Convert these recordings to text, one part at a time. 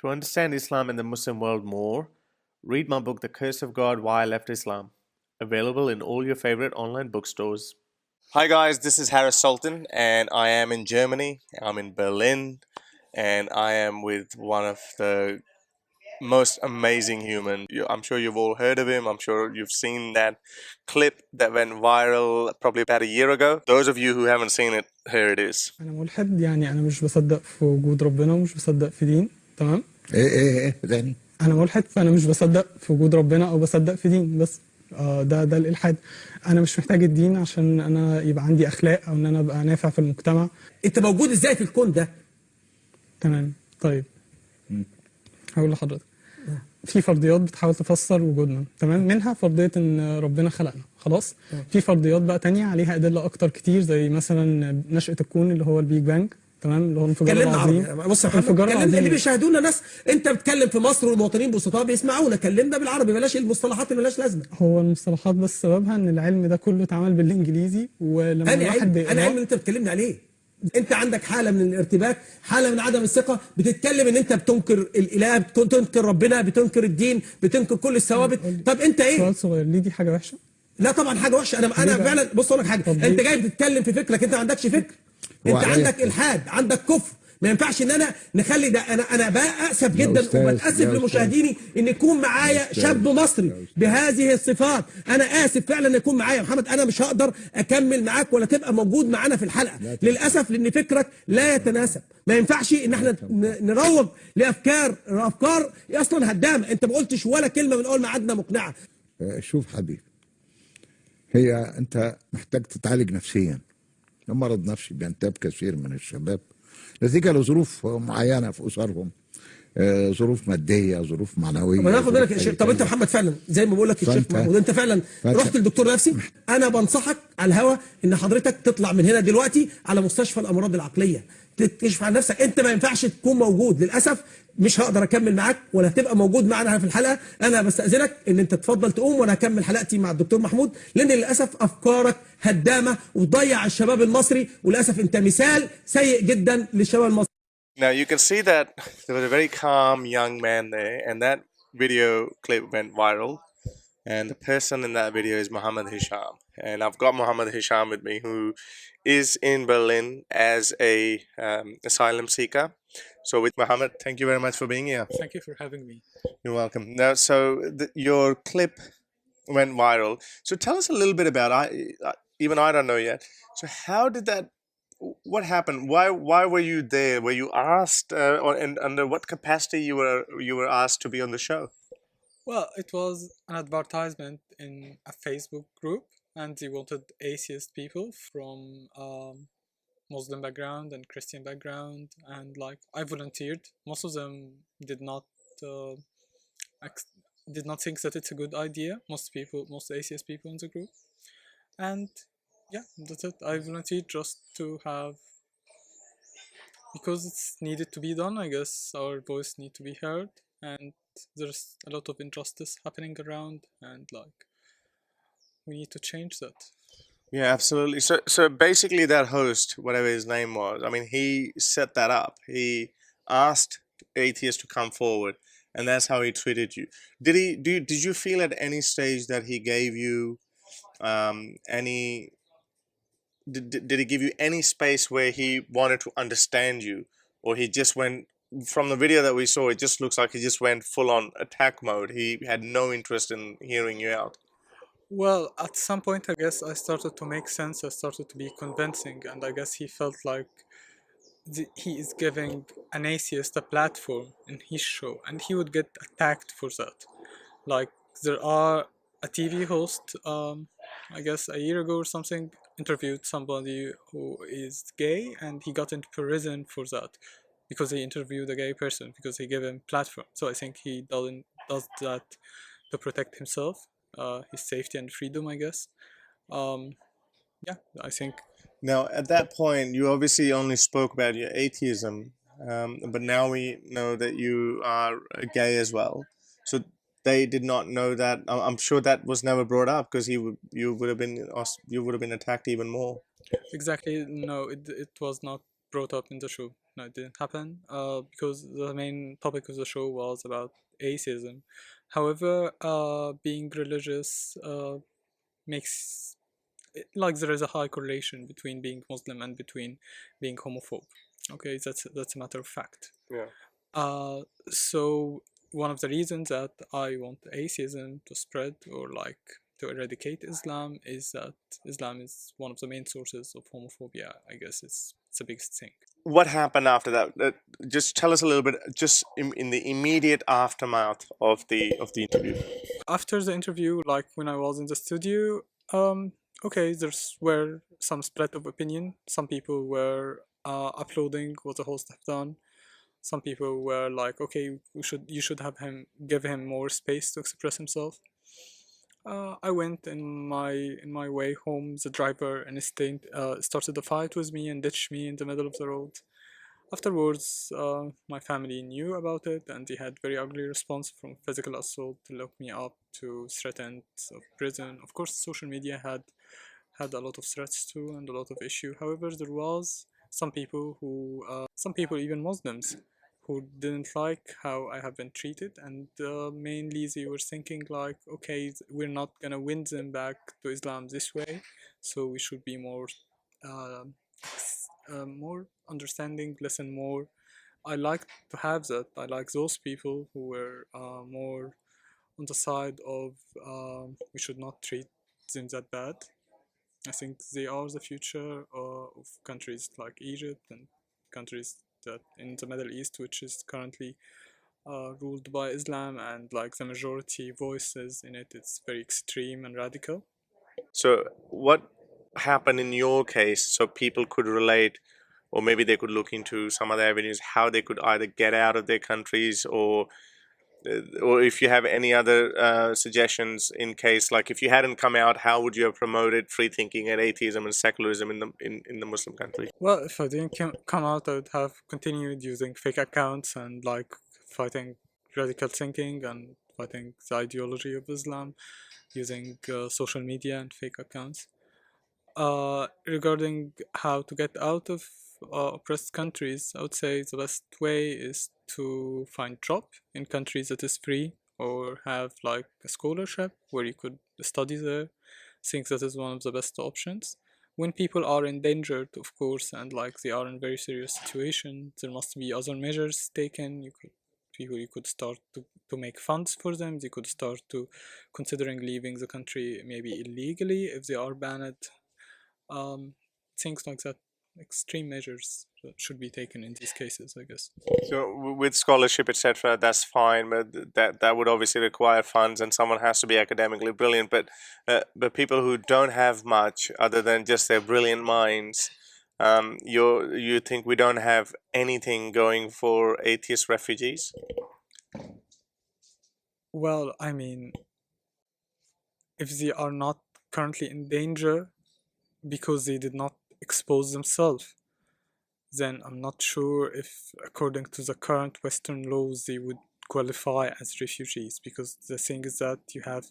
To understand Islam and the Muslim world more, read my book The Curse of God Why I Left Islam, available in all your favorite online bookstores. Hi guys, this is Harris Sultan and I am in Germany. I'm in Berlin and I am with one of the most amazing human. I'm sure you've all heard of him. I'm sure you've seen that clip that went viral probably about a year ago. Those of you who haven't seen it, here it is. أنا ملحد، يعني أنا مش بصدق في وجود ربنا ومش بصدق في دين، تمام؟ ايه تاني؟ أنا ملحد، فأنا مش بصدق في وجود ربنا أو بصدق في دين بس. ده الإلحاد. أنا مش محتاج الدين عشان أنا يبقى عندي أخلاق أو إن أنا أبقى نافع في المجتمع. أنت موجود إزاي في الكون ده؟ تمام، طيب. هقول لحضرتك. في فرضيات بتحاول تفسر وجودنا، تمام؟ منها فرضية ان ربنا خلقنا، خلاص؟ في فرضيات بقى تانية عليها أدلة أكتر كتير، زي مثلا نشأة الكون اللي هو البيج بانج، تمام؟ اللي هو الانفجار العظيم. بص يا محمد، اللي بيشاهدونا ناس، انت بتتكلم في مصر والمواطنين بسطاء بيسمعونا، كلمنا بالعربي، بلاش المصطلحات اللي ملهاش لازمه. هو المصطلحات بس سببها ان العلم ده كله اتعمل بالانجليزي، ولما الواحد انا علم اللي انت بتكلمني عليه. انت عندك حاله من الارتباك، حاله من عدم الثقه، بتتكلم ان انت بتنكر الاله، بتنكر ربنا، بتنكر الدين، بتنكر كل الثوابت. طب انت ايه؟ سؤال صغير، ليه دي حاجه وحشه؟ لا طبعا حاجه وحشه. انا فعلا بص اقول لك حاجه، انت جاي بتتكلم في فكرك، انت ما عندكش فكر، انت عندك الحاد، عندك كفر. ما ينفعش ان انا نخلي ده. انا بقى اسف جدا وبتاسف لمشاهديني ان يكون معايا شاب مصري بهذه الصفات. انا اسف فعلا ان يكون معايا محمد. انا مش هقدر اكمل معاك ولا تبقى موجود معانا في الحلقه للاسف، لان فكرك لا يتناسب. ما ينفعش ان احنا نروج لافكار اصلا هدامه. انت ما قلتش ولا كلمه من اول ما قعدنا مقنعه. شوف حبيبي، هي انت محتاج تتعالج نفسيا. مرض نفسي بينتاب كثير من الشباب نتيجة لظروف معينة في أسرهم، ظروف مادية، ظروف معنوية. طب ناخد بالك يا شيخ. طب انت محمد فعلا زي ما بقول لك الشيخ محمود، انت فعلا رحت لدكتور نفسي؟ انا بنصحك على الهوا ان حضرتك تطلع من هنا دلوقتي على مستشفى الامراض العقلية، تكشف عن نفسك. انت ما ينفعش تكون موجود، للاسف مش هقدر اكمل معاك ولا هتبقى موجود معانا في الحلقه. انا بستاذنك ان انت تفضل تقوم وانا هكمل حلقتي مع الدكتور محمود، لان للاسف افكارك هدامه وتضيع الشباب المصري، وللاسف انت مثال سيء جدا للشباب المصري. Now you can see that there was a very calm young man there, and that video clip went viral. And the person in that video is Mohammad Hisham. And I've got Mohammad Hisham with me, who is in Berlin as a asylum seeker. So with Mohammad, thank you very much for being here. Thank you for having me. You're welcome. Now, so your clip went viral. So tell us a little bit about even I don't know yet. So how did that? What happened? Why were you there? Were you asked, or under what capacity you were asked to be on the show? Well, it was an advertisement in a Facebook group, and they wanted atheist people from Muslim background and Christian background, and like I volunteered. Most of them did not think that it's a good idea. Most atheist people in the group, and yeah, that's it. I volunteered just to have, because it's needed to be done. I guess our voice need to be heard, and there's a lot of injustice happening around, and like we need to change that. Yeah, absolutely. So basically that host, whatever his name was, I mean, he set that up. He asked atheists to come forward, and that's how he treated you. Did you feel at any stage that he gave you any did he give you any space where he wanted to understand you, or he just went, from the video that we saw, it just looks like he just went full on attack mode? He had no interest in hearing you out. Well, at some point, I guess I started to make sense. I started to be convincing, and I guess he felt like he is giving an atheist a platform in his show, and he would get attacked for that. Like, there are a TV host, I guess a year ago or something, interviewed somebody who is gay, and he got into prison for that because he interviewed a gay person, because he gave him platform. So I think he does that to protect himself, his safety and freedom, I guess. Yeah, I think. Now, at that point, you obviously only spoke about your atheism, but now we know that you are gay as well. So they did not know that. I'm sure that was never brought up, because you would have been attacked even more. Exactly. No, it was not brought up in the show. no, it didn't happen. Because the main topic of the show was about atheism. However, being religious makes like there is a high correlation between being Muslim and between being homophobe. Okay, that's a matter of fact. Yeah. So one of the reasons that I want atheism to spread or like to eradicate Islam is that Islam is one of the main sources of homophobia. I guess it's the biggest thing. What happened after that? Just tell us a little bit, just in the immediate aftermath of the interview. After the interview, like when I was in the studio, okay, there's were some split of opinion. Some people were applauding what the host have done. Some people were like, okay, you should have him give him more space to express himself. I went in my way home. The driver instinct started a fight with me and ditched me in the middle of the road. Afterwards, my family knew about it, and they had very ugly response from physical assault to lock me up to threatened of prison. Of course, social media had a lot of threats too and a lot of issue. However, there was some people who, some people even Muslims, who didn't like how I have been treated, and mainly they were thinking like, okay, we're not gonna win them back to Islam this way, so we should be more, uh, more understanding, listen more. I like to have that. I like those people who were more on the side of we should not treat them that bad. I think they are the future of countries like Egypt and countries that in the Middle East, which is currently ruled by Islam, and like the majority voices in it, it's very extreme and radical. So, what happened in your case so people could relate, or maybe they could look into some other avenues how they could either get out of their countries, or if you have any other suggestions in case, like if you hadn't come out, how would you have promoted free thinking and atheism and secularism in the Muslim country? Well, if I didn't come out, I would have continued using fake accounts and like fighting radical thinking and fighting the ideology of Islam using social media and fake accounts. Regarding how to get out of oppressed countries, I would say the best way is to find job in countries that is free or have like a scholarship where you could study there. Think that is one of the best options. When people are endangered, of course, and like they are in very serious situation, there must be other measures taken. You could start to make funds for them. They could start to considering leaving the country maybe illegally if they are banned, um, things like that. Extreme measures should be taken in these cases, I guess. So with scholarship, etc., that's fine, but that would obviously require funds, and someone has to be academically brilliant. But people who don't have much other than just their brilliant minds, you think we don't have anything going for atheist refugees? Well, I mean, if they are not currently in danger because they did not expose themselves, then I'm not sure if, according to the current Western laws, they would qualify as refugees. Because the thing is that you have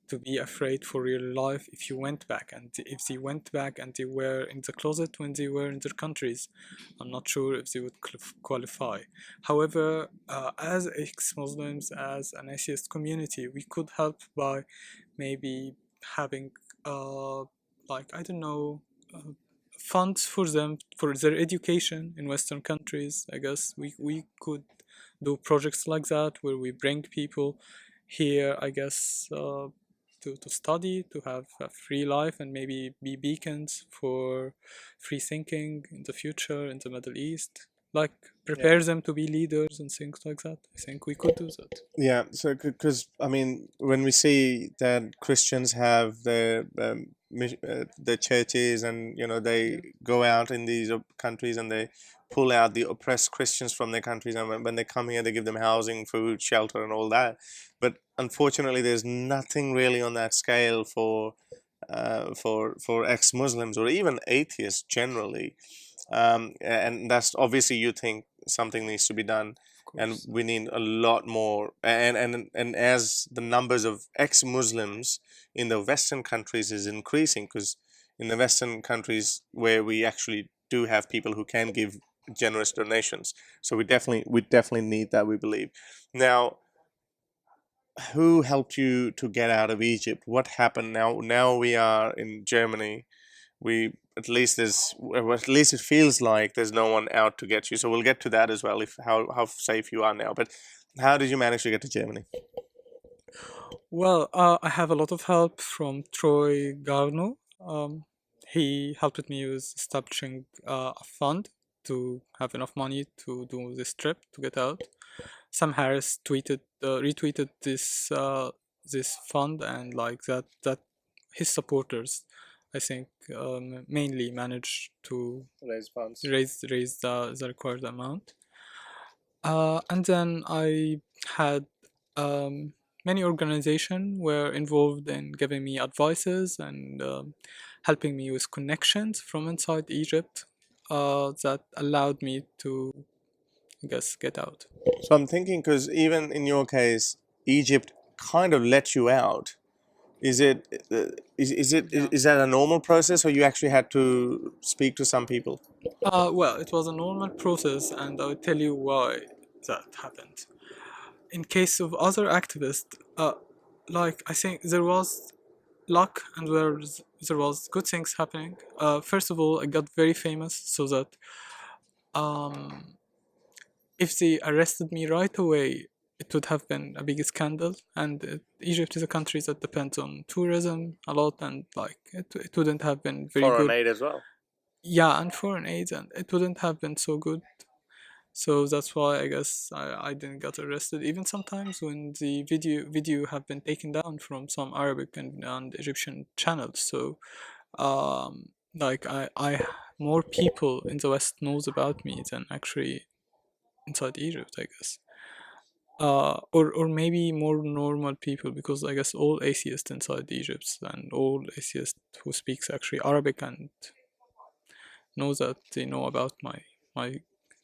to be afraid for your life if you went back, and if they went back and they were in the closet when they were in their countries, I'm not sure if they would qualify. However, as ex-Muslims, as an atheist community, we could help by maybe having like, I don't know, funds for them for their education in Western countries. I guess we could do projects like that where we bring people here, I guess, to study, to have a free life, and maybe be beacons for free thinking in the future in the Middle East. Like, prepare them to be leaders and things like that. I think we could do that. Yeah, so because I mean, when we see that Christians have the churches, and they go out in these countries and they pull out the oppressed Christians from their countries, and when they come here, they give them housing, food, shelter, and all that. But unfortunately, there's nothing really on that scale for ex-Muslims or even atheists generally. And that's obviously, you think something needs to be done, and we need a lot more. And as the numbers of ex-Muslims in the Western countries is increasing, because in the Western countries where we actually do have people who can give generous donations. So we definitely need that, we believe. Now, who helped you to get out of Egypt? What happened? Now we are in Germany. We at least there's well, at least it feels like there's no one out to get you. So we'll get to that as well. If how safe you are now, but how did you manage to get to Germany? Well, I have a lot of help from Troy Garno. He helped me with establishing a fund to have enough money to do this trip to get out. Sam Harris retweeted this fund, and like that his supporters, I think, mainly managed to Raise funds. raise the required amount. And then I had many organizations were involved in giving me advices and helping me with connections from inside Egypt that allowed me to, I guess, get out. So I'm thinking, because even in your case, Egypt kind of let you out. Is it is that a normal process, or you actually had to speak to some people? Well, it was a normal process, and I'll tell you why that happened. In case of other activists, like I think there was luck and there was good things happening. First of all, I got very famous, so that um, if they arrested me right away, it would have been a big scandal. And Egypt is a country that depends on tourism a lot, and like it wouldn't have been very Foreign good. aid as well. Yeah, and foreign aid, and it wouldn't have been so good. So that's why I guess I didn't get arrested. Even sometimes when the video have been taken down from some Arabic and Egyptian channels. So like I more people in the West knows about me than actually inside Egypt, I guess. Or maybe more normal people, because I guess all atheists inside Egypt and all atheists who speaks actually Arabic and know that they know about my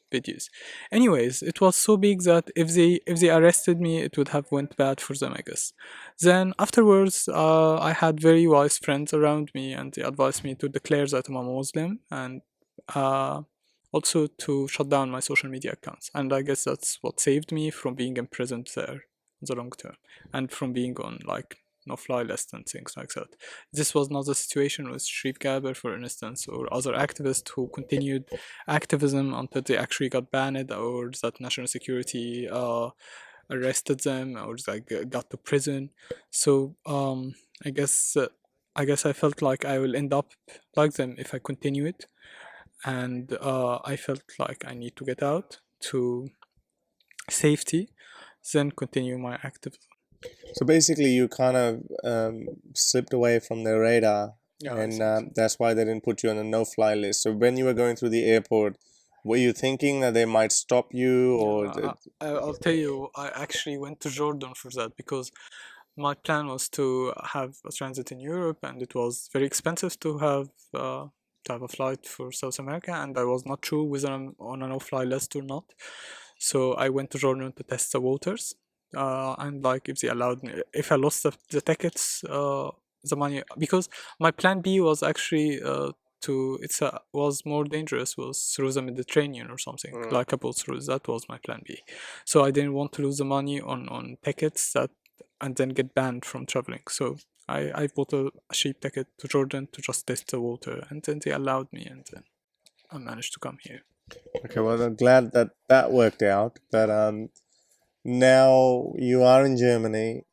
videos. Anyways, it was so big that if they arrested me, it would have went bad for them, I guess. Then afterwards, I had very wise friends around me, and they advised me to declare that I'm a Muslim, and uh, also to shut down my social media accounts. And I guess that's what saved me from being imprisoned there in the long term, and from being on like no-fly list and things like that. This was not the situation with Sharif Gaber, for instance, or other activists who continued activism until they actually got banned, or that national security arrested them, or like got to prison. So I guess I felt like I will end up like them if I continue it, and I felt like I need to get out to safety, then continue my activism. So basically, you kind of slipped away from their radar, Yeah, and exactly. that's why they didn't put you on a no-fly list. So when you were going through the airport, were you thinking that they might stop you, or Yeah, I'll tell you, I actually went to Jordan for that because my plan was to have a transit in Europe, and it was very expensive to have a flight for South America, and I was not sure whether I'm on a no-fly list or not. So I went to Jordan to test the waters, and like if they allowed me, if I lost the tickets, the money, because my plan B was actually was more dangerous, was through the Mediterranean or something, like a boat through. That was my plan B. So I didn't want to lose the money on tickets that and then get banned from traveling. So I bought a cheap ticket to Jordan to just test the water, and then they allowed me, and then I managed to come here. okay? Well, I'm glad that that worked out. But now you are in Germany.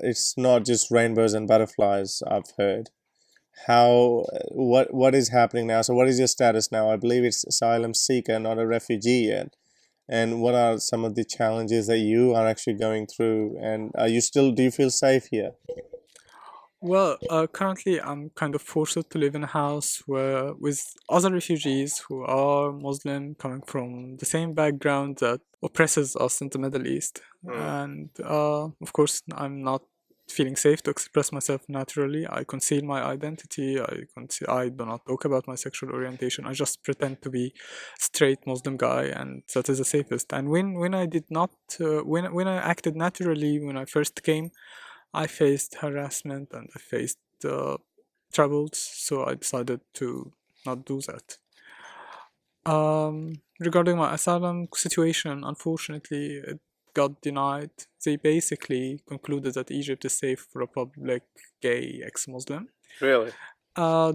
It's not just rainbows and butterflies, I've heard. How what is happening now? So what is your status now? I believe it's asylum seeker, not a refugee yet. And what are some of the challenges that you are actually going through? And are you still, do you feel safe here? Well, currently I'm kind of forced to live in a house where with other refugees who are Muslim, coming from the same background that oppresses us in the Middle East. And of course, I'm not feeling safe to express myself naturally. I conceal my identity. I do not talk about my sexual orientation. I just pretend to be straight Muslim guy, and that is the safest. And when I did not, when I acted naturally when I first came, I faced harassment and I faced troubles, so I decided to not do that. regarding my asylum situation, unfortunately, it got denied. They basically concluded that Egypt is safe for a public gay ex-Muslim. Really? A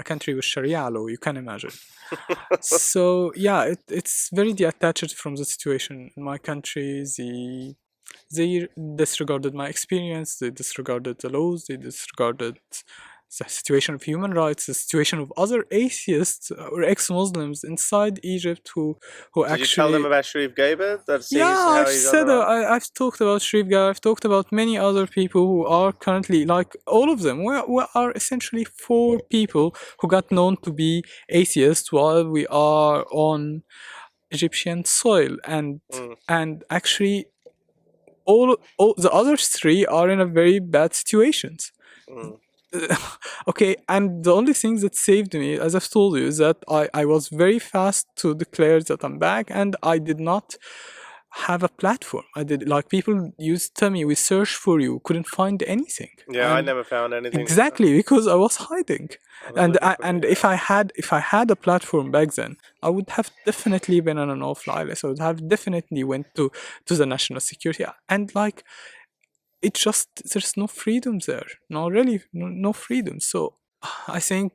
country with Sharia law, you can imagine. So yeah, it's very detached from the situation in my country. They disregarded my experience, they disregarded the laws, they disregarded the situation of human rights, the situation of other atheists or ex-Muslims inside Egypt who Did you tell them actually. about Sharif Gaber? That sees Yeah, how I've he's on said the run? I've talked about Sharif Ghar, I've talked about many other people who are currently, like all of them. We are essentially 4 people who got known to be atheists while we are on Egyptian soil, Mm, and actually all the other 3 are in a very bad situations. mm. Okay, and the only thing that saved me, as I've told you, is that I was very fast to declare that I'm back, and I did not have a platform. I did, like, people used to tell me, we searched for you, couldn't find anything. Yeah, I never found anything. Exactly, because I was hiding. I was looking for you, If I had a platform back then, I would have definitely been on an off-fly list. I would have definitely went to the national security, and like, it just, there's no freedom there. No, really, no freedom. So I think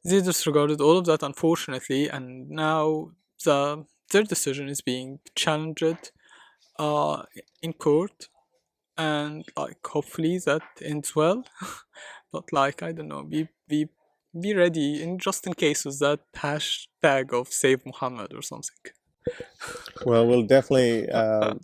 they disregarded all of that, unfortunately, and now their decision is being challenged uh, in court, and like hopefully that ends well. But like, I don't know, be ready in just in case with that hashtag of Save Muhammad or something. Well, we'll definitely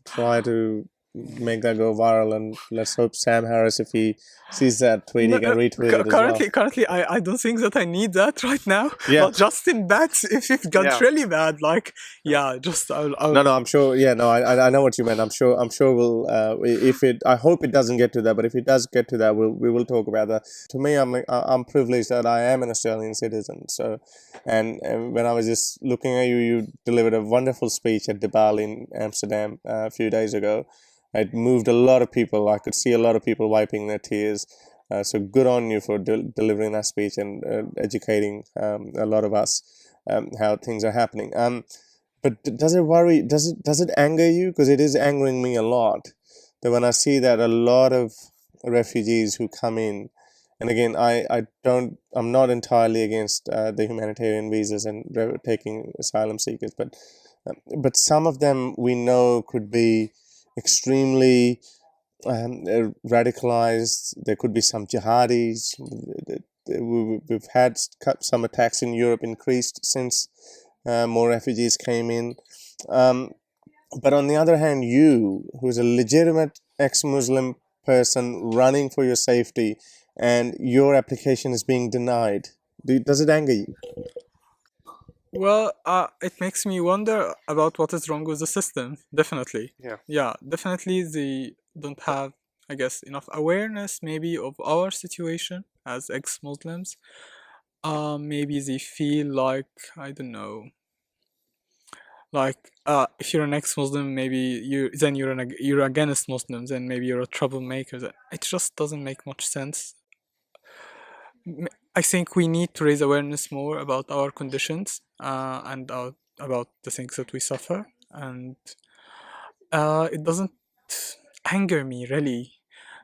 try to make that go viral, and let's hope Sam Harris, if he sees that tweet, he can retweet it as well. Currently, I don't think that I need that right now. Yeah. But just in bad, if it got Yeah. really bad, like, yeah, just I'll No, I'm sure. Yeah, no, I know what you meant. I'm sure we'll. If it, I hope it doesn't get to that. But if it does get to that, we will talk about that. To me, I'm privileged that I am an Australian citizen. So, and when I was just looking at you, you delivered a wonderful speech at De Baal in Amsterdam a few days ago. It moved a lot of people. I could see a lot of people wiping their tears. So good on you for delivering that speech and educating a lot of us how things are happening. But does it worry? Does it anger you? Because it is angering me a lot. That when I see that a lot of refugees who come in, and again, I'm not entirely against the humanitarian visas and taking asylum seekers, but some of them we know could be extremely radicalized. There could be some jihadis. We've had some attacks in Europe increased since more refugees came in. But on the other hand, you, who's a legitimate ex-Muslim person running for your safety, and your application is being denied, does it anger you? Well, it makes me wonder about what is wrong with the system. Definitely. Yeah, definitely they don't have, I guess, enough awareness maybe of our situation as ex-Muslims. Maybe they feel like, I don't know, like, if you're an ex-Muslim, maybe you're against Muslims, and maybe you're a troublemaker. It just doesn't make much sense. I think we need to raise awareness more about our conditions, and about the things that we suffer, and it doesn't anger me really.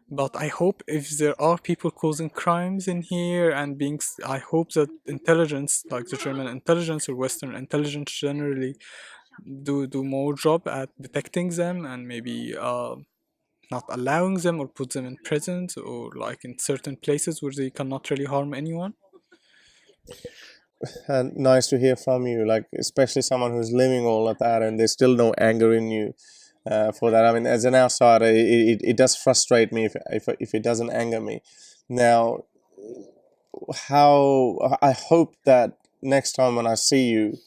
But I hope if there are people causing crimes in here and I hope that intelligence, like the German intelligence or Western intelligence generally, do more job at detecting them, and maybe not allowing them or put them in prisons or like in certain places where they cannot really harm anyone. And nice to hear from you, like especially someone who's living all of that, and there's still no anger in you for that. I mean, as an outsider, it does frustrate me if it doesn't anger me. Now, how I hope that next time when I see you,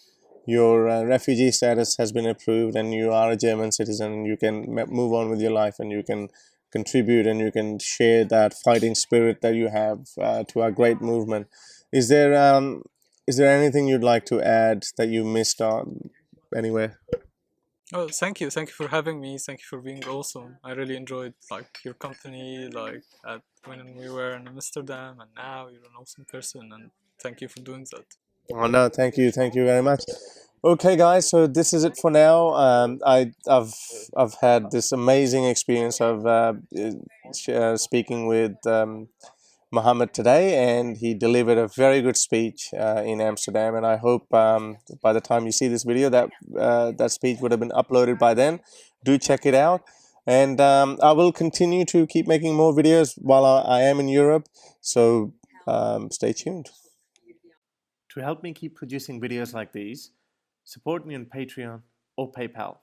your refugee status has been approved and you are a German citizen, and you can move on with your life, and you can contribute, and you can share that fighting spirit that you have to our great movement. Is there anything you'd like to add that you missed on anywhere? Oh, thank you for having me. Thank you for being awesome. I really enjoyed like your company, like when we were in Amsterdam, and now you're an awesome person, and thank you for doing that. Oh no, thank you very much. Okay, guys. So this is it for now. I've had this amazing experience of speaking with Mohammed today, and he delivered a very good speech in Amsterdam. And I hope by the time you see this video, that that speech would have been uploaded by then. Do check it out, and I will continue to keep making more videos while I am in Europe. So stay tuned. To help me keep producing videos like these, support me on Patreon or PayPal.